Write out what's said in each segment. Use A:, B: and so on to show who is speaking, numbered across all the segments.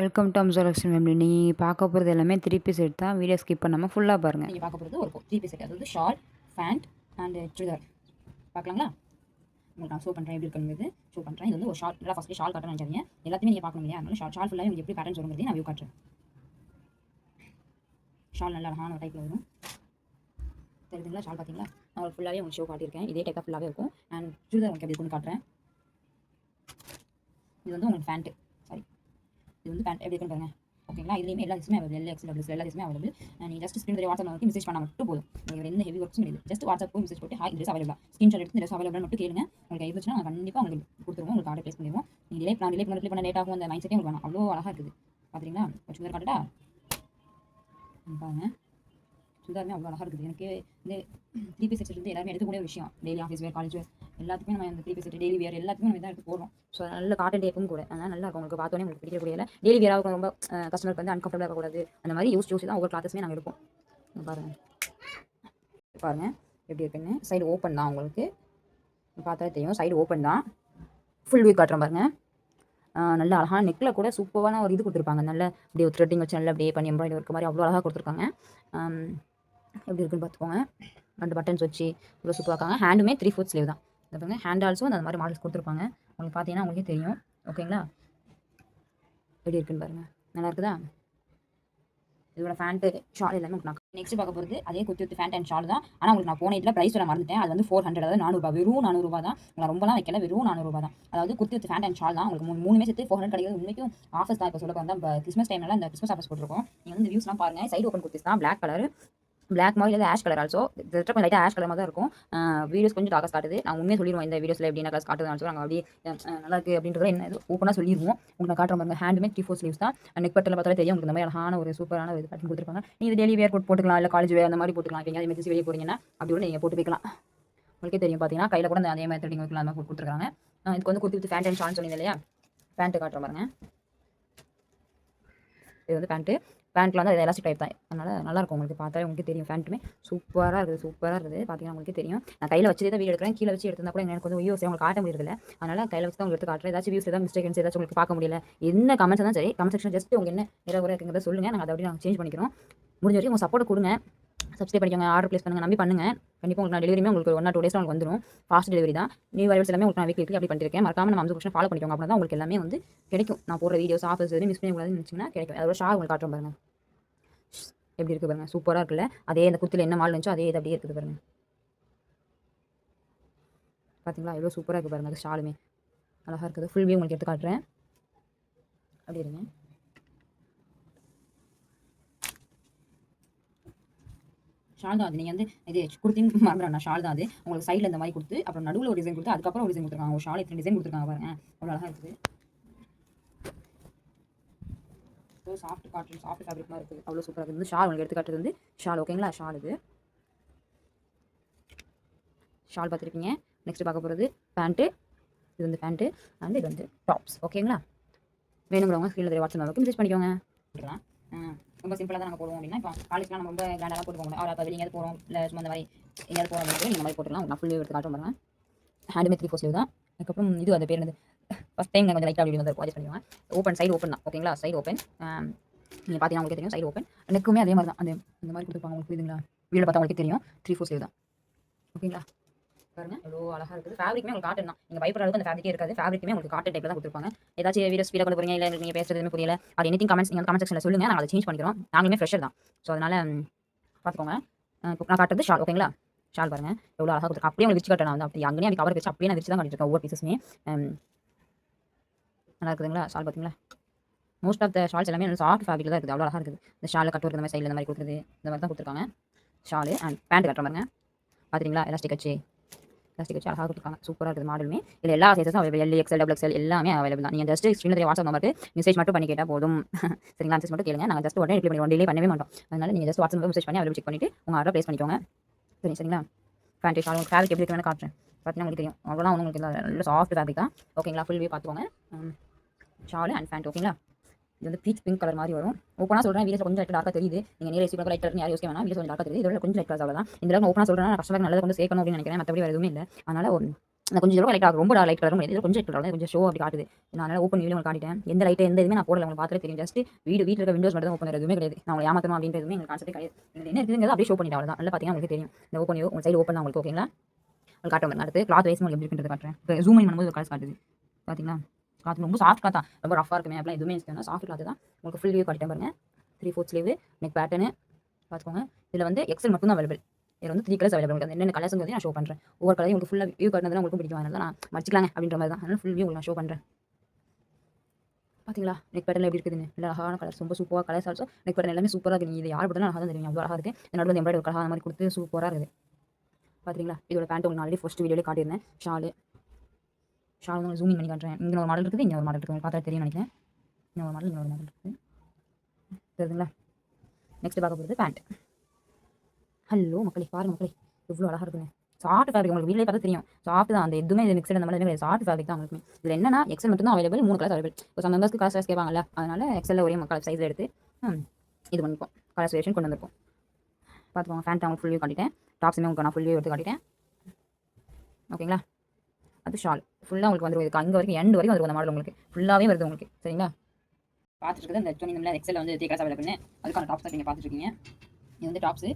A: Welcome to அம்சலக்ஷ்மி family. நீங்கள் பார்க்க போகிறது எல்லாமே 3 பீஸ் செட் தான். வீடியோ ஸ்கிப் பண்ணாமல் ஃபுல்லாக பாருங்கள்.
B: நீங்கள் பார்க்க போகிறது ஒரு 3 பீஸ் செட், அதாவது ஷால், பேண்ட் அண்ட் சுடிதார். பார்க்கலாங்களா? உங்களுக்கு நான் ஷோ பண்ணுறேன், எப்படி இருக்குன்னு ஷோ பண்ணுறேன். இது வந்து ஒரு ஷால். நல்லா ஃபஸ்ட்டு ஷால் காட்டணும்னு நினச்சாங்க. எல்லாத்தையுமே நீங்கள் பார்க்கணும் இல்லையா? அதனால ஷால் ஃபுல்லாக உங்களுக்கு எப்படி பேட்டர்ன்ஸ் வருங்கிறது நான் வியூ காட்டுறேன். ஷால் நல்லா அழகான ஒரு டைப்பில் வரும். தெரியுதுங்களா? ஷால் பார்த்தீங்களா? நான் உங்களுக்கு ஃபுல்லாகவே உங்களுக்கு ஷோ காட்டியிருக்கேன். இதே டைப்பாக ஃபுல்லாகவே இருக்கும். அண்ட் சுடிதார் உங்களுக்கு எப்படி இருக்குன்னு காட்டுறேன். இது வந்து உங்களுக்கு பேண்ட்டு, சாரி, இது வந்து பேண்ட் எப்படி இருக்குன்னு பாருங்கள். ஓகேங்களா? இதுலேயுமே எல்லா டிஸ்மே அவைலபிள், எக்ஸ் டபுள்ஸ் எல்லா டிஸ்மே அவைலபிள். நீங்கள் ஜஸ்ட் ஸ்க்ரீன் வாட்ஸ்அப் வந்து மெசேஜ் பண்ணால் மட்டும் போதும். நீங்கள் எந்த ஹெவி ஒர்க்ஸும் இல்லை. ஜஸ்ட் வாட்ஸ்அப் மெசேஜ் போட்டு ஹாய் ட்ரெஸ் அவைலபிள், ஸ்க்ரீன்ஷாட் எடுத்து ட்ரெஸ் அவைலபிள் மட்டும் கேளுங்க. உங்களுக்கு இருந்துச்சுன்னா நாங்கள் கண்டிப்பாக உங்களுக்கு கொடுத்துருவோம். உங்களுக்கு ஆர்டர் ப்ளேஸ் பண்ணிடுவோம். நீங்கள் ரிலே பண்ண லேட் ஆகும். அந்த மைண்ட் செட்டே உங்களுக்கு வேணாம். அவ்வளோ அழகாக இருக்குது. பார்த்துறீங்களா? சுடிதார் காட்டுடா பாருங்க. சுடிதாருமே அவ்வளோ அழகாக இருக்குது. எனக்கு இந்த 3 பீஸ் செட் இருந்து எல்லாருமே எடுக்கக்கூடிய ஒரு விஷயம். டெய்லி ஆஃபீஸ் வேர், காலேஜ் வேர் எல்லாத்துக்குமே நம்ம இந்த 3 பீஸ் செட், டெய்லி வேர் எல்லாத்துக்குமே நம்ம தான் எடுத்து போடுறோம். ஸோ நல்ல காட்டன் டேப்பும் கூட. அதனால் நல்லா இருக்கும். உங்களுக்கு பார்த்தோன்னே உங்களுக்கு பிடிக்கக்கூடிய இல்லை. டெய்லி வேராக ரொம்ப கஸ்டமருக்கு வந்து அன்கம்ஃபர்டபுளாக இருக்கக்கூடாது. அந்த மாதிரி யூஸ் தான் ஒவ்வொரு கிளாத்தஸுமே நாங்கள் எடுப்போம். பாருங்கள் பாருங்கள் எப்படி இருக்குன்னு. சைடு ஓப்பன் தான், உங்களுக்கு பார்த்தாலே தெரியும். சைடு ஓப்பன் தான். ஃபுல் வியூ காட்டுறோம் பாருங்கள். நல்ல அழகான நெக்கில் கூட சூப்பரான ஒரு இது கொடுத்துருப்பாங்க. நல்ல அப்படியே ஒரு த்ரெட்டிங் வச்சு நல்லா அப்படியே பண்ணி எம்ப்ராய்டரி இருக்க மாதிரி அவ்வளோ அழகாக கொடுத்துருக்காங்க. எப்படி இருக்குன்னு பார்த்துக்கோங்க. 2 பட்டன்ஸ் வச்சு இவ்வளோ சூப்பராக இருக்காங்க. ஹேண்டுமே 3/4 ஸ்லீவ் தான். இந்த பாருங்க, ஹேண்ட் ஆல்ஸோ அந்த மாதிரி மாடல்ஸ் கொடுத்துருப்பாங்க. உங்களுக்கு பார்த்தீங்கன்னா உங்களுக்கே தெரியும். ஓகேங்களா? எப்படி இருக்குன்னு பாருங்கள். நல்லா இருக்குதா? இதோட ஃபேண்ட்டு ஷால் எல்லாமே உங்களுக்கு நான் நெக்ஸ்ட் பார்க்க போகிறது அதே குத்தி ஃபேண்ட் அண்ட் ஷால் தான். ஆனால் உங்களுக்கு நான் போன இதில் ப்ரைஸ் சொல்ல மறந்துட்டேன். அது வந்து 400, அதாவது 400 வெறும் 400 தான். உங்களை ரொம்பலாம் வைக்கல, வெறும் 400 தான். அதாவது குத்தி வித் ஃபேண்ட் அண்ட் ஷால் தான். உங்களுக்கு மூணுமே சேர்த்து 400 கிடையாது. உண்மைக்கும் ஆஃபர்ஸ் தான். இப்போ சொல்ல வந்தால் கிறிஸ்மஸ் டைம்ல இந்த கிறிஸ்மஸ் ஆஃபர்ஸ் போட்டிருக்கோம். நீங்கள் வந்து இந்த வியூஸ்லாம் பாருங்கள். சைடு ஓப்பன் குர்த்திஸ் தான். பிளாக் கலர், பிளாக் மாதிரி இல்லை ஆஷ் கலர். ஆல்சோ கொஞ்சம் லைட்டாக ஆஷ் கலர் மாதிரி தான் இருக்கும். வீடியோஸ் கொஞ்சம் டார்க்காக காட்டுது. நான் உண்மையை சொல்லிடுவோம். இந்த வீடியோஸில் எப்படின்னா கிளாஸ் காட்டுது. நாங்கள் அப்படியே நல்லா இருக்குது அப்படின்றத என்ன இது ஓப்பனாக சொல்லிடுவோம். உங்களுக்கு நான் காட்டுற மாதிரி ஹேண்டுமே 3/4 ஸ்லீவ்ஸ் தான். நெக் பட்டில் பார்த்தாலே தெரியும். உங்களுக்கு இந்த மாதிரி அழகான ஒரு சூப்பரான ஒரு பேட்டர்ன் கொடுத்துருப்பாங்க. நீங்கள் டெய்லி வேர் போட்டுக்கலாம், இல்லை காலேஜ் வேர் அந்த மாதிரி போட்டுக்கலாம். இப்போ எங்கேயாவது வெளியே போகிறீங்கன்னா அப்படி கூட நீங்கள் போட்டு வைக்கலாம். உங்களுக்கே தெரியும். பார்த்தீங்கன்னா கையில் கூட அதே மாதிரி த்ரெட்டிங் வைக்கலாம், அந்த மாதிரி கொடுத்துருக்காங்க. இதுக்கு வந்து குர்த்தி வித் ஃபேண்ட் அண்ட் ஷால்னு சொன்னீங்க இல்லையா? பேண்ட்டு காட்டுற பாருங்க. இது வந்து பேண்ட்டில் வந்து அது எலாஸ்டிக் டைப் தான். அதனால் நல்லாயிருக்கும். உங்களுக்கு பார்த்தாலே உங்களுக்கு தெரியும். பேண்ட்டுமே சூப்பராக இருக்குது. பார்த்தீங்கன்னா உங்களுக்கு தெரியும். நான் கையில் வச்சு தான் வீடியோ எடுக்கிறேன். கீழே வச்சு எடுத்திருந்தா கூட எனக்கு வந்து வியூஸ் உங்களுக்கு காட்ட முடியல. அதனால் கையில் வச்சு தான் உங்களுக்கு எடுத்து காட்டுறேன். ஏதாச்சும் வியூஸ் ஏதாவது மிஸ்டேக்ஸ் ஏதாச்சும் உங்களுக்கு பார்க்க முடியல, என்ன கமெண்ட்ஸ் தான் சரி, கமெண்ட் செக்ஷன் ஜஸ்ட் உங்களுக்கு என்ன குறை இருக்குங்கிறத சொல்லுங்கள். நாங்கள் அதை அப்படியே நாங்கள் சேஞ்ச் பண்ணிக்கிறோம். முடிஞ்ச வரைக்கும் உங்கள் சப்போர்ட் கொடுங்க. சப்ஸ்கிரைப் பண்ணிக்கோங்க, ஆர்டர் ப்ளேஸ் பண்ணுங்கள், நம்பி பண்ணுங்கள். கண்டிப்பாக உங்களுக்கு நான் டெலிவரியுமே உங்களுக்கு 1 or 2 டேஸில் உங்களுக்கு வந்துடும். ஃபாஸ்ட் டெலிவரி தான். நியூ அரைவல்ஸ் எல்லாமே உங்களுக்கு நான் வீக்லி அப்படி பண்ணிருக்கேன். மறக்காம நம்ம அம்சம் ஃபாலோ பண்ணிக்கோங்க. அப்படின்னா தான் உங்களுக்கு எல்லாமே வந்து கிடைக்கும். நான் போடுற வீடியோஸ் ஆஃபர்ஸ் எதுவும் மிஸ் பண்ணக்கூடாதுன்னு நினச்சிங்கன்னா கிடைக்கும். அதோட ஷால் உங்களுக்கு காட்டுறோம் பாருங்கள். எப்படி இருக்குது பாருங்கள். சூப்பராக இருக்குல்ல? அதே அந்த குர்த்தியில் என்ன மாடல் இருந்துச்சோ அதே இது அப்படியே இருக்குது பாருங்கள். பார்த்தீங்களா? எவ்வளோ சூப்பராக இருக்குது பாருங்கள். அது ஷாலுமே அழகாக இருக்குது. ஃபுல் வியூ உங்களுக்கு எடுத்து காட்டுறேன். அப்படி இருங்க. ஷால் தான் அது. நீங்கள் வந்து இது குர்த்தின்னு மறந்துடணும். ஷால் தான் அது. உங்களுக்கு சைடில் இந்த மாதிரி கொடுத்து அப்புறம் நடுவில் ஒரு டிசைன் கொடுத்து அதுக்கப்புறம் ஒரு டிசைன் கொடுத்துருக்காங்க. ஒரு ஷால் இத்தனை டிசைன் கொடுத்துருக்காங்க பாருங்க. அவ்வளோ அழகாக இருக்குது. சாஃப்ட் காட்டன், சாஃப்ட் ஃபேப்ரிக் மாதிரி இருக்குது. அவ்வளோ சூப்பராக இருக்குது. ஷால் உங்களுக்கு எடுத்து காட்டுறது வந்து ஷால். ஓகேங்களா? ஷால் இது ஷால் பார்த்துருப்பீங்க. நெக்ஸ்ட் பார்க்க போகிறது பேண்ட்டு. இது வந்து பேண்ட்டு அண்ட் இது வந்து டாப்ஸ். ஓகேங்களா? வேணுங்கிறவங்க ஸ்க்ரீனில் வாட்ஸ்அப் நம்பருக்கு மெசேஜ் பண்ணிக்கோங்க. ரொம்ப சிம்பிளாக தான் நாங்கள் போடுவோம். அப்படின்னா இப்போ காலேஜ்லாம் நம்ம ரொம்ப கிராண்டாக போட்டுக்கோங்க. அவ்வளோ வெளியே எங்கேயாவது போகிறோம், இல்லை சும்மா இந்த மாதிரி எங்கேயாவது போகிறோம் அப்படின்னு இந்த மாதிரி போட்டுக்கலாம். நான் ஃபுல் எடுத்து காட்டும் பாருங்க. ஹேண்டுமே 3/4 ஸ்லீவ் தான். அதுக்கப்புறம் இது அந்த பேர் என்னது, ஃபஸ்ட் டைம் கொஞ்சம் லைட்டாக அப்படி வந்து அட்ஜஸ்ட் பண்ணிக்கோங்க. ஓப்பன், சைடு ஓப்பன் தான். ஓகேங்களா? Side open. நீங்கள் பார்த்தீங்கன்னா உங்களுக்கு தெரியும். Side open. நெக்குமே அதே மாதிரி தான். அந்த மாதிரி கொடுத்துருப்பாங்க. உங்களுக்கு புரியுதுங்களா? வீடியோ பார்த்தா உங்களுக்கு தெரியும். 3/4 ஸ்லீவ் தான். ஓகேங்களா? பாருங்க எவ்வளோ அழகாக இருக்குது. ஃபேப்ரிக்குமே உங்களுக்கு காட்டன் தான். நீங்கள் பயப்படுற அளவுக்கு அந்த ஃபேப்ரிக்கே இருக்காது. ஃபேப்ரிக்குமே உங்களுக்கு காட்டன் டைப்பில் தான் கொடுத்துருப்பாங்க. ஏதாச்சும் வீடியோ ஸ்பீடாக கொண்டு போகிறீங்க, இல்லை நீங்கள் பேசுறது எதுவுமே புரியல, அது எனிதிங் கமெண்ட்ஸ் நீங்கள் கமெண்ட் செக்ஷனில் சொல்லுங்கள். நாங்கள் அதை சேஞ்ச் பண்ணிக்கிறோம். நாங்களுமே ஃப்ரெஷர் தான். ஸோ அதனால் பார்த்துக்கோங்க. இப்போ நான் காட்டுறது ஷால். ஓகேங்களா? ஷால் பாருங்கள் எவ்வளோ அழகாக கொடுத்துருக்கு. அப்படியே உங்களுக்கு விரிச்சு காட்ட நான் வந்து அப்படி அங்கேயே கவர் வச்சு அப்படியே நான் விரிச்சு தான் காட்டியிருக்கேன். ஒவ்வொரு பீஸஸுமே நல்லா இருக்குதுங்களா? ஷால் பார்த்தீங்களா? மோஸ்ட் ஆஃப் த ஷால்ஸ் எல்லாமே நல்லா சாஃப்ட் ஃபேப்ரிக்கில் தான் இருக்குது. அவ்வளோ அழகாக இருக்குது. இந்த ஷாலில் கட்டு இந்த மாதிரி சைடில் இந்த மாதிரி கொடுக்குறது, இந்த மாதிரி தான் கொடுத்துருக்காங்க. ஷாலு அண்ட் பேண்ட் கட்டுற பாருங்க. பார்த்துறீங்களா? எலாஸ்டிக் வச்சு அழகாக கொடுத்துருக்காங்க. சூப்பராக இருக்குது மாடலுமே. இதில் எல்லா சைஸஸும் available. L, XL, double XL எல்லாமே அவைலபிள் தான். நீங்கள் ஜஸ்ட் ஸ்க்ரீனில் வாட்ஸ்அப் நம்பருக்கு மெசேஜ் மட்டும் பண்ணி கேட்டால் போதும். சரிங்களா? மெசேஜ் மட்டும் கேளுங்க. நாங்கள் ஜஸ்ட் உடனே ரிப்ளை பண்ணி டிலே பண்ணவே மாட்டோம். அதனால் நீங்கள் ஜஸ்ட் வாட்ஸ்அப் மெசேஜ் பண்ணி அவைலபிள் செக் பண்ணிவிட்டு உங்கள் ஆர்டர் ப்ளேஸ் பண்ணிக்கோங்க. சரிங்களா? பேண்ட் ஷால் உங்களுக்கு ஃபேப்ரிக் எப்படி இருக்குன்னு காட்டுறேன். பார்த்தீங்கன்னா உங்களுக்கு தெரியும். அவ்வளோதான் உங்களுக்கு நல்ல சாஃப்ட் ஃபேப்ரிக் தான். ஓகேங்களா? ஃபுல் வியூ பார்த்துக்கோங்க. Shawl and pant. ஓகேங்களா? இது வந்து பீச் பிங்க் கலர் மாதிரி வரும். ஓப்பனாக சொல்கிறேன். வீடியோ கொஞ்சம் லைட் டார்க்காக தெரியுது. நீங்கள் நேரே சீக்கிரம் லைட் கலர் யாரும் யோசிக்க வேணாம். வீடியோ கொஞ்சம் டார்க்காக தெரியுது. இதோட கொஞ்சம் லைட் கலர் அவ்வளோதான். இந்த ஓப்பனாக சொல்கிறேன். கஸ்டமருக்கு நல்லது கொண்டு சேர்க்கணும் அப்படின்னு நினைக்கிறேன். மற்றபடி வேறு எதுவுமே இல்லை. அதனால் அந்த கொஞ்சம் தூரம் லைட்டாக ரொம்ப லைட் கலரும் கிடையாது, கொஞ்சம் கலர் கொஞ்சம் ஷோ அப்படி காட்டுது. நான் அதனால் ஓப்பன் வீடியோ உங்களுக்கு காட்டிட்டேன். எந்த லைட்டு எந்த இதுவுமே நான் போடல, உங்களுக்கு பார்த்தாலே தெரியும். ஜஸ்ட் வீட்டில் இருக்க விண்டோஸ் மட்டும் தான் ஓப்பன், எதுவுமே கிடையாது. நான் உங்களை ஏமாற்றணும் அப்படின்ற எதுவுமே எங்களுக்கு கான்செப்ட் கிடையாது. இது என்ன இருக்குங்கிறது அப்படியே ஷோ பண்ணிட்டு அவ்வளோதான். நல்லா பார்த்தீங்கன்னா உங்களுக்கு தெரியும். இந்த ஓப்பன் வியூ உங்கள் சைடு ஓப்பன் தான் உங்களுக்கு, ஓகேங்களா? உங்களுக்கு காட்டுறேன். அடுத்து கிளாத் வைஸ் உங்களுக்கு எப்படி இருக்குன்றது காட்டுறேன். இப்போ ஜூம் இன் பண்ணும்போது ஒரு கலர்ஸ் காட்டுது பார்த்தீங்களா? கிளாத் ரொம்ப சாஃப்ட் கிளாத் தான், ரொம்ப ரஃபாக இருக்குமே அப்படிலாம் எதுவுமே இருக்காது, சாஃப்ட் கிளாத் தான். உங்களுக்கு ஃபுல் வியூ காட்டிட்டேன் பாருங்க. 3/4 ஸ்லீவ் நெக் பேட்டர்னு பார்த்துக்கோங்க. இதில் வந்து எக்ஸல் மட்டும் தான் அவைலபிள். இதில் வந்து 3 கலர்ஸ் அவைலபிள். உங்களுக்கு என்னென்ன கலர்ஸுங்கிறது நான் ஷோ பண்ணுறேன். ஒவ்வொரு கலரையும் உங்களுக்கு ஃபுல்லாக வியூ காட்டினதுனா உங்களுக்கு பிடிக்கும், அதனால நான் மடிச்சிக்கலாங்க அப்படின்ற மாதிரி தான். அதனால ஃபுல் வியூ நான் ஷோ பண்ணுறேன். பார்த்தீங்களா நெக் பேட்டர்ல எப்படி இருக்குதுன்னு? நல்ல அழகான கலர்ஸ், ரொம்ப சூப்பராக கலர்ஸ். ஆல்சோ நெக் பேட்டர்ன் எல்லாமே சூப்பராக இருக்குது. இது யார் போட்டாலும் அழகாக தான் தெரியும், அவ்வளோ அழகாக இருக்குது. நடுவில் எம்ப்ராய்டரி ஒரு அழகாக மாதிரி கொடுத்து சூப்பராக இருக்குது. பார்த்தீங்களா? இதோட பேண்ட் உங்களுக்கு ஆல்ரெடி ஃபர்ஸ்ட் வீடியோலேயே காட்டியிருந்தேன். ஷால் வந்து ஜூமிங் பண்ணி காட்டுறேன். இங்கே ஒரு மாடல் இருக்குது, இங்கே ஒரு மாடல் இருக்குது. உங்களுக்கு பார்த்தா தெரியும் நினைக்கிறேன். இன்னொரு மாடல் இருக்குது. தெரியுதுங்களா? நெக்ஸ்ட் பார்க்க போகிறது பேண்ட். ஹலோ மக்களே, பாருங்க மக்களே எவ்வளோ அழகாக இருக்குங்க. சாஃப்ட் ஃபேப்ரிக், உங்களுக்கு வீட்டிலே பார்த்தா தெரியும். சாஃப்ட் தான், அந்த எதுவுமே இது மிக்சட் அந்த மாதிரி எதுவுமே சாஃப்ட் ஃபேப்ரிக் தான் உங்களுக்கு. இதில் என்னன்னா எக்ஸல் மட்டும் தான் அவைலபிள், 3 கலர்ஸ் அவைலபிள். இப்போ சம் மெம்பர்ஸ்க்கு கலர்ஸ் கேட்பாங்கல்ல, அதனால எக்ஸலில் ஒரே கலர் சைஸில் எடுத்து இது பண்ணிப்போம், கலர்ஸ் வேரியேஷன் கொண்டு வந்திருப்போம். பார்த்துக்கோங்க. ஃபேண்ட் உங்களுக்கு ஃபுல் வியூ காட்டிட்டேன். டாப்ஸுமே உங்களுக்கு நான் ஃபுல் வியூ எடுத்து காட்டிட்டேன், ஓகேங்களா? அது ஷால் ஃபுல்லாக உங்களுக்கு வந்துடும். அங்கே வரைக்கும் எண்டு வரைக்கும் வந்துடும் அந்த மாடல், உங்களுக்கு ஃபுல்லாகவே வருது உங்களுக்கு, சரிங்களா? பார்த்துட்டு இந்த 20 எக்ஸல் வந்து 3 கலர்ஸ் அவைலபிள்னு அதுக்கான டாப்ஸ் தான் நீங்கள் பார்த்துருக்கீங்க. இது வந்து டாப்ஸு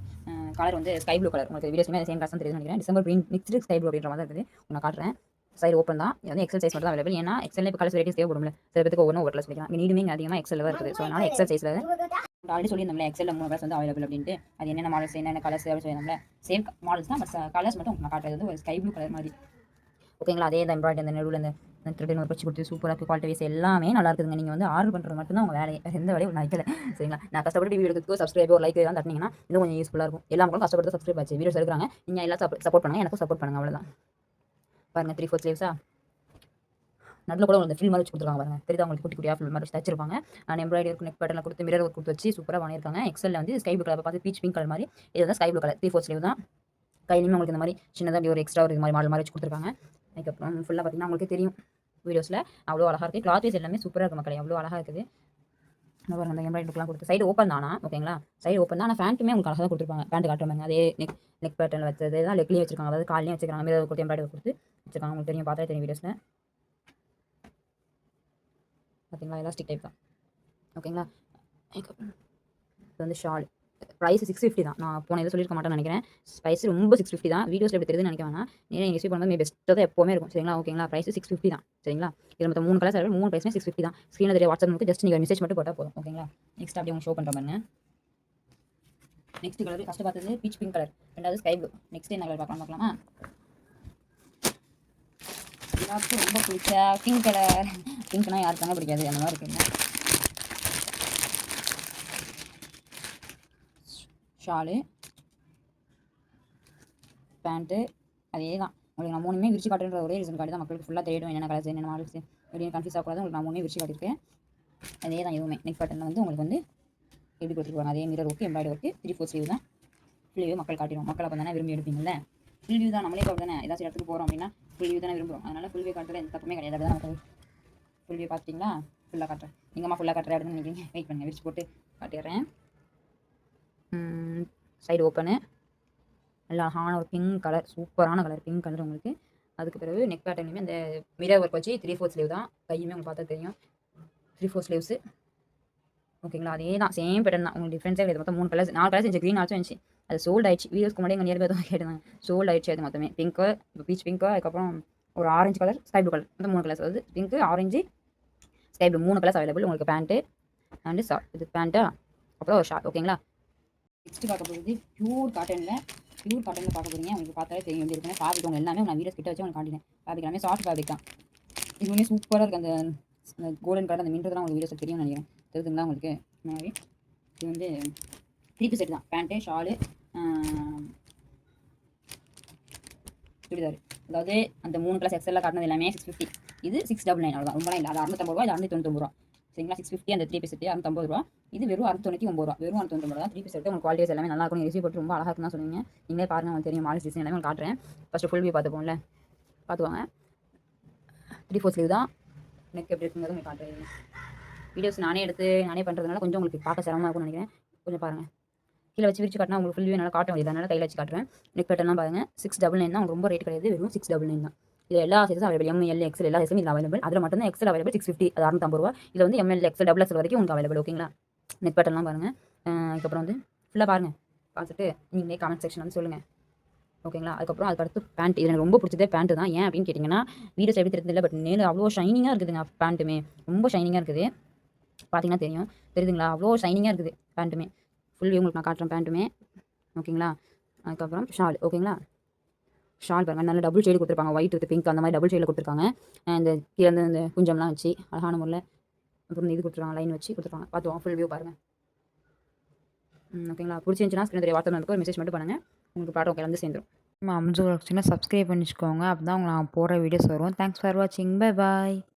B: கலர் வந்து ஸ்கை ப்ளூ கலர். உங்களுக்கு வீடியோஸ்மே சேம் கலர் தான் தெரியும் நினைக்கிறேன். December green mixed sky blue அப்படின்ற மாதிரி இருக்குது. நான் காட்டுறேன். சைடு ஓப்பன் தான். இது வந்து எக்ஸல் சைஸ் மட்டும் தான் அவைலபிள். ஏன்னா எக்ஸல் இப்போ கலர்ஸ் வெரைட்டிஸ் தேவைப்படும்ல, சில பேருக்கு ஒவ்வொரு கலர்ஸ் பிடிக்கலாம். நீடுமே அதிகமாக எக்ஸல் இருக்குது. ஸோ அதனால் எக்ஸல் சைஸில் ஆல்ரெடி சொல்லியிருந்தோம்ல எக்ஸல் 3 கலர்ஸ் வந்து அவைலபிள் அப்படின்ட்டு. அது என்னென்ன மாடல்ஸ் என்னென்ன கலர்ஸ் அப்படின்னு சொல்லியிருந்தோம்ல. சேம் மாடல்ஸ் தான், பட் கலர்ஸ் மட்டும் நான் காட்டுறது வந்து ஒரு ஸ்கை ப்ளூ கலர் மாதிரி, ஓகேங்களா? அதே தான் எம்ப்ராய்டரி அந்த நடுவில் இந்த த்ரெட் ஒரு வச்சு கொடுத்து சூப்பராக இருக்குது. குவாலிட்டி வைஸ் எல்லாமே நல்லா இருக்குதுங்க. நீங்கள் வந்து ஆர்டர் பண்ணுறது மட்டும் தான் உங்கள் வேலையை, எந்த வேலையும் நான் வைக்கல, சரிங்களா? நான் கஷ்டப்பட்டு வீடியோ எடுக்கிறதுக்கு சப்ஸ்கிரைப் ஒரு லைக் தான் தட்டினீங்கன்னா இன்னும் கொஞ்சம் யூஸ்ஃபுல்லாக இருக்கும். எல்லா மக்களும் கஷ்டப்பட்டு சப்ஸ்கிரைப் ஆச்சு, வீடியோஸ் எடுக்கிறாங்க. நீங்கள் எல்லாம் சப்போர்ட் பண்ணுங்கள், எனக்கும் சப்போர்ட் பண்ணுங்கள், அவ்வளோதான். பாருங்கள் 3/4 ஸ்லீவ்ஸா நடுவில் கூட உங்களுக்கு ஃபில் மாதிரி வச்சு கொடுத்துருக்காங்க பாருங்க. தெரியுதா? உங்களுக்கு குட்டி குட்டியாக ஃபில் மாதிரி தச்சிருப்பாங்க. நான் எம்ப்ராய்டரி நெக் பேட்டர்ல கொடுத்து மிரர் ஒர்க் கொடுத்து வச்சு சூப்பராக பண்ணியிருக்காங்க. எக்ஸலில் வந்து ஸ்கை ப்ளூ கலர் பார்த்து பீச் பிங்க் கலர் மாதிரி. இது வந்து ஸ்கை ப்ளூ கலர் 3/4 ஸ்லீவ் தான். கையிலுமே உங்களுக்கு இந்த மாதிரி சின்னதாக ஒரு எக்ஸ்ட்ரா ஒரு மாதிரி மாடல் மாதிரி வச்சு கொடுத்துருக்காங்க. அதுக்கப்புறம் ஃபுல்லாக பார்த்தீங்கன்னா உங்களுக்கு தெரியும் வீடியோஸில் அவ்வளோ அழகாக இருக்குது. கிளாத் வைஸ் எல்லாமே சூப்பராக இருக்குது மக்களே, அவ்வளோ அழகாக இருக்குது. பாருங்க அந்த எம்ப்ராய்டரிலாம் கொடுத்து சைடு ஓப்பன் தானா, ஓகேங்களா? சைடு ஓப்பன் தான். ஆனால் ஃபேண்ட்டுமே உங்களுக்கு அழகாக கொடுத்துருப்பாங்க. பேண்ட் காட்டுற மாதிரி அதே நெக் பேட்டர்னில் வச்சது தான் லெக்லேயும் வச்சிருக்காங்க, அதாவது காலையும் வச்சிருக்காங்க. மிரர் கொடுத்து எம்ப்ராய்டரி கொடுத்து வச்சிருக்காங்க. உங்களுக்கு தெரியும், பார்த்தா தெரியும் வீடியோஸில். பார்த்தீங்களா? எலாஸ்டிக் டைப் தான், ஓகேங்களா? இது வந்து ஷால் ப்ரைஸ் 650 தான். நான் போன இதை சொல்லியிருக்க மாட்டேன்னு நினைக்கிறேன். ப்ரைஸ் ரொம்ப 650 தான். வீடியோஸில் எப்படி தெரியுதுன்னு நினைக்க வேணாம். நீங்கள் ரிசீவ் பண்ணும்போது பெஸ்ட்டாக தான் எப்போவுமே இருக்கும், சரிங்களா? ஓகேங்களா? ப்ரைஸ் 650 தான், சரிங்களா? இதில் மொத்தம் 3 கலர்ஸ் 3 ப்ரைஸுமே 650 தான். ஸ்க்ரீனில் தெரிய வாட்ஸ்அப் ஜஸ்ட் நீங்கள் மெசேஜ் மட்டும் போட்டால் போதும், ஓகேங்களா? நெக்ஸ்ட் அப்படியே உங்களுக்கு ஷோ பண்ணுற பாருங்க. நெக்ஸ்ட் கலர் ஃபஸ்ட்டு பார்த்தது பீச் பிங்க் கலர், ரெண்டாவது ஸ்கை ப்ளூ. நெக்ஸ்ட் என்ன கலர் பார்க்கலாமா? எல்லாருக்கும் ரொம்ப பிடிச்ச பிங்க் கலர். பிங்க்னா யாருக்காங்க பிடிக்காது, அந்த மாதிரி இருக்குங்க. ஷாலு பேண்ட்டு அதே தான். உங்களுக்கு நான் 3மே விரிச்சு காட்டுன்ற ஒரே ரீசன் காட்டி தான் மக்களுக்கு ஃபுல்லாக தெரியும் என்னென்ன கலர்ஸ் என்னென்ன மாடல்ஸ் எப்படின்னு கன்ஃபியூஸ் ஆகக்கூடாது. உங்களுக்கு நான் 3மே விரிச்சு காட்டியிருக்கேன். அதே தான் எதுவுமே. நெக் பேட்டர்னில் வந்து உங்களுக்கு வந்து எப்படி கொடுத்துருவாங்க அதே mirror work embroidery work 3/4 sleeve தான். ஃபுல் வியூ மக்கள் காட்டிடுவோம். மக்கள் அப்போ தானே விரும்பி எடுப்பீங்கல்ல. ஃபுல் வியூ தான், நம்மளே இப்போ தானே ஏதாச்சும் இடத்துக்கு போகிறோம் அப்படின்னா ஃபுல் வியூ தானே விரும்புகிறோம். அதனால் ஃபுல் வியூ காட்டுறது எந்த தப்புமே கிடையாது. அப்படி தான் மக்கள் ஃபுல் வியூ பார்த்துட்டிங்களா? ஃபுல்லாக காட்டுறேன். நீங்கம்மா ஃபுல்லாக காட்டுறேன் அப்படின்னு நினைக்கிறீங்க, வெயிட் பண்ணுங்கள், விரிச்சு போட்டு காட்டிடுறேன். சைடு ஓப்பனு நல்லா அழகான ஒரு பிங்க் கலர், சூப்பரான கலர் பிங்க் கலர் உங்களுக்கு. அதுக்கு பிறகு நெக் பேட்டர்லையுமே அந்த மிரர் ஒர்க் வச்சு 3/4 ஸ்லீவ் தான். கையுமே உங்களுக்கு பார்த்தா தெரியும் 3/4 ஸ்லீவ்ஸு, ஓகேங்களா? அதே தான் சேம் பேட்டர்ன் தான். உங்களுக்கு டிஃப்ரென்ஸே கிடையாது. மொத்தம் 3 கலர்ஸ் 4 கலர்ஸ் இருந்துச்சு, க்ரீன் ஆல்சோ இருந்துச்சு. அது சோல்ட் ஆயிடுச்சு. வீடியோஸ்க்கு முன்னாடி எங்கள் நியர்பை தான் கேட்டுருந்தாங்க, சோல்ட் ஆயிடுச்சு அது மொத்தமே. பிங்க்கு, பீச் பிங்க்கு, அதுக்கப்புறம் ஒரு orange colour, sky blue colour, மொத்தம் 3 கலர்ஸ். அதாவது pink, orange, sky blue 3 colours available உங்களுக்கு. பேண்ட்டு அண்டு ஷார்ட், இது பேண்ட்டா அப்புறம் ஒரு ஷார்ட், ஓகேங்களா? நெக்ஸ்ட் பார்க்க போகிறது பியூர் காட்டனில் பார்க்க போகிறீங்க. உங்களுக்கு பார்த்தாலே தெரியும் எப்படி இருக்குன்னு. ஃபேப்ரிக் உங்கள் எல்லாமே நான் வீடியோஸ் கிட்ட வச்சு உங்களுக்கு காட்டினேன். ஃபேப்ரிக் எல்லாமே சாஃப்ட் ஃபேப்ரிக் தான். இது வந்து சூப்பராக இருக்குது. அந்த கோல்டன் கலர் அந்த மின்றதெல்லாம் உங்களுக்கு வீடியோஸ் தெரியும்னு நினைக்கிறேன். தெரியுதுங்களா உங்களுக்கு? இந்த மாதிரி இது வந்து 3 பீஸ் செட் தான். பேண்ட்டு, ஷாலு, சுடிதார். அதாவது அந்த 3 கிளாஸ் எக்ஸலில் காட்டினது எல்லாமே 650. இது 699 அவ்வளோதான். ரொம்பலாம் இல்லை. அது 650 ரூபா, இது 699 ரூபா, சரிங்களா? 650 அந்த 3 பீஸ் செட்டு 650 ரூபா. இது வெறும் 699 ரூபா, வெறும் 699 தான். 3 பீஸ் செட்டு உங்களுக்கு குவாலிட்டிஸ் எல்லாமே நல்லா இருக்கும். ரிசீவ் போட்டு ரொம்ப அழகாக இருக்குன்னு சொன்னீங்க. நீங்களே பாருங்கள், உங்களுக்கு தெரியும். மாடல் டிசைன் எல்லாமே காட்டுறேன். ஃபஸ்ட்டு ஃபுல் வியூ பார்த்துப்போம்ல, பார்த்துவாங்க. 3/4 ஸ்லீவ் தான். நெக் எப்படி இருக்குங்கிறது உங்களுக்கு காட்டுறேன். வீடியோஸ் நானே பண்ணுறதுனால கொஞ்சம் உங்களுக்கு பார்க்க சிரமமாக இருக்கும்னு நினைக்கிறேன். கொஞ்சம் பாருங்கள். கீழே வச்சு விரிச்சு காட்டினா உங்களுக்கு ஃபுல் வியூ நல்லா காட்ட முடியாது, அதனால் கையில் வச்சு காட்டுறேன். நெக் பேட்டர்லாம் பாருங்கள். 699 தான். உங்களுக்கு ரொம்ப ரேட் கிடையாது, வெறும் 699 தான். இது எல்லா சைஸும் அவைலபிள். எம், எல், எக்ஸ்எல் எல்லா சைஸும் இதில் அவைலபிள். அதில் மட்டும் தான் எக்ஸ்எல் அவைலபிள் 650, அது 650 ரூபா. இது வந்து எம்எல், எக்ஸ்எல், டபுள் எக்ஸ்எல் வரைக்கும் உங்களுக்கு அவைலபிள். ஓகேங்களா? நெக் பேட்டர்ன்லாம் பாருங்கள். அதுக்கப்புறம் வந்து ஃபுல்லாக பாருங்கள். பார்த்துட்டு நீங்களே கமெண்ட் செக்ஷன் வந்து சொல்லுங்கள். ஓகேங்களா? அதுக்கப்புறம் அதுக்கடுத்து பேண்ட். இது எனக்கு ரொம்ப பிடிச்சதே பேண்ட்டு தான். ஏன் அப்படின்னு கேட்டிங்கன்னா, வீடியோஸ் எப்படி தெரியுது இல்லை, பட் நேரில் அவ்வளோ ஷைனிங்காக இருக்குதுங்க. பேண்ட்டுமே ரொம்ப ஷைனிங்காக இருக்குது. பார்த்தீங்கன்னா தெரியும். தெரியுதுங்களா? அவ்வளோ ஷைனிங்காக இருக்குது பேண்ட்டுமே. ஃபுல் வியூ உங்களுக்கு நான் காட்டுறேன் பேண்ட்டுமே. ஓகேங்களா? அதுக்கப்புறம் ஷால். ஓகேங்களா? ஷால் பாருங்கள், நல்ல டபுள் ஷேடு கொடுத்துருப்பாங்க. ஒயிட் வித் பிங்க் அந்த மாதிரி டபுள் ஷேடில் கொடுத்துருக்காங்க. இந்த கீழே வந்து இந்த குஞ்சம்லாம் வச்சு அழகான முறையில் அப்புறம் இது கொடுத்துருக்காங்க, லைன் வச்சு கொடுத்துருக்காங்க. பார்த்துவோம் ஃபுல் வியூ பாருங்கள். ஓகேங்களா? பிடிச்சிருந்துச்சுன்னா ஸ்க்ரீன் தெரிய வாட்ஸ்அப் ஒரு மெசேஜ் மட்டும் பண்ணுங்கள். உங்களுக்கு பாடம் ஓகே வந்து சேர்ந்துடும்.
A: நம்ம அம்சு கலெக்ஷனை சப்ஸ்கிரைப் பண்ணி வச்சுக்கோங்க. அப்போ தான் உங்களுக்கு நான் போடுற வீடியோஸ் வரும். தேங்க்ஸ் ஃபார் வாட்சிங். Bye bye.